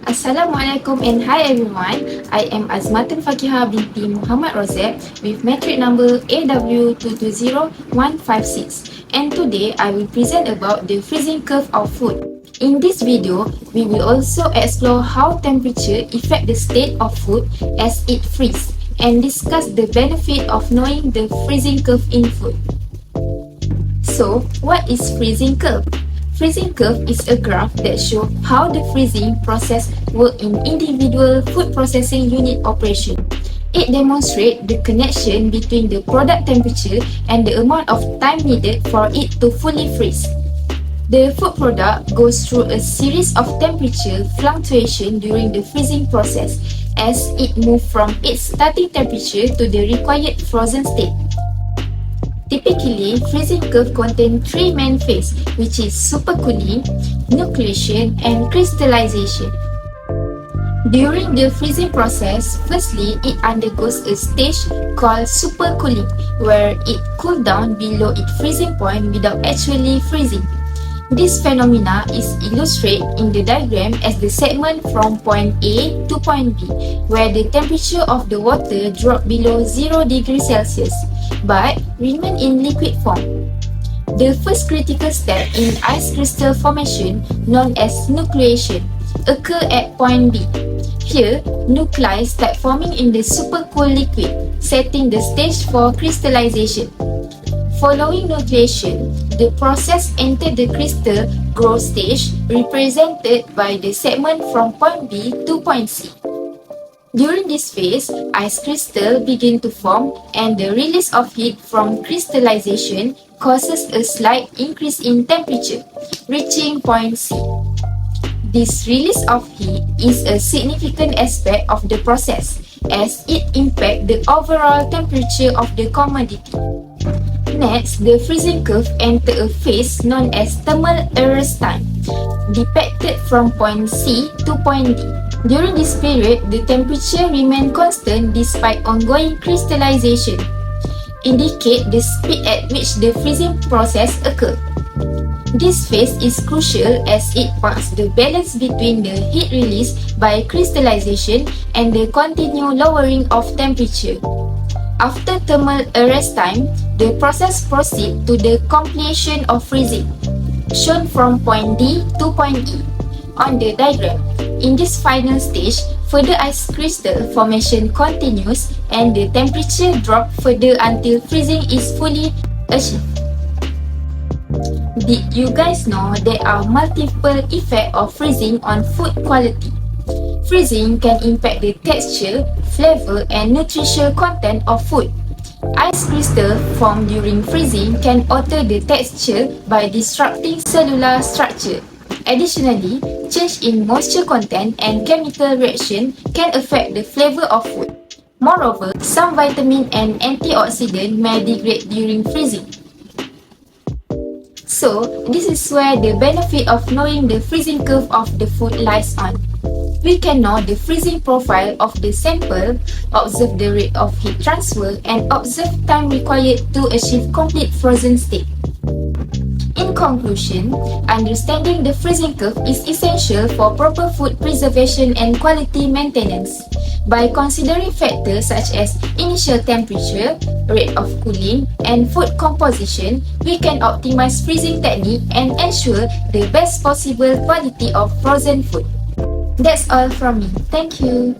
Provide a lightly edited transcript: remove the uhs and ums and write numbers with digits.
Assalamualaikum and hi everyone. I am Azmatun Fakihah binti Muhammad Rozek with metric number BWD21903 and today I will present about the freezing curve of food. In this video, we will also explore how temperature affect the state of food as it freezes and discuss the benefit of knowing the freezing curve in food. So, what is freezing curve? Freezing curve is a graph that shows how the freezing process works in individual food processing unit operation. It demonstrates the connection between the product temperature and the amount of time needed for it to fully freeze. The food product goes through a series of temperature fluctuations during the freezing process as it moves from its starting temperature to the required frozen state. Typically, freezing curve contains three main phases, which is supercooling, nucleation, and crystallization. During the freezing process, firstly, it undergoes a stage called supercooling, where it cools down below its freezing point without actually freezing. This phenomena is illustrated in the diagram as the segment from point A to point B, where the temperature of the water drops below 0 degrees Celsius, but remain in liquid form. The first critical step in ice crystal formation, known as nucleation, occurs at point B. Here, nuclei start forming in the supercooled liquid, setting the stage for crystallization. Following nucleation, the process enters the crystal growth stage, represented by the segment from point B to point C. During this phase, ice crystals begin to form and the release of heat from crystallization causes a slight increase in temperature, reaching point C. This release of heat is a significant aspect of the process as it impacts the overall temperature of the commodity. Next, the freezing curve enters a phase known as thermal arrest time, depicted from point C to point D. During this period, the temperature remains constant despite ongoing crystallization, indicate the speed at which the freezing process occurs. This phase is crucial as it marks the balance between the heat released by crystallization and the continued lowering of temperature. After thermal arrest time, the process proceeds to the completion of freezing, shown from point D to point E on the diagram. In this final stage, further ice crystal formation continues and the temperature drops further until freezing is fully achieved. Did you guys know there are multiple effects of freezing on food quality? Freezing can impact the texture, flavor, and nutritional content of food. Ice crystals formed during freezing can alter the texture by disrupting cellular structure. Additionally, change in moisture content and chemical reaction can affect the flavor of food. Moreover, some vitamin and antioxidant may degrade during freezing. So, this is where the benefit of knowing the freezing curve of the food lies on. We can know the freezing profile of the sample, observe the rate of heat transfer, and observe time required to achieve complete frozen state. In conclusion, understanding the freezing curve is essential for proper food preservation and quality maintenance. By considering factors such as initial temperature, rate of cooling, and food composition, we can optimize freezing technique and ensure the best possible quality of frozen food. That's all from me. Thank you.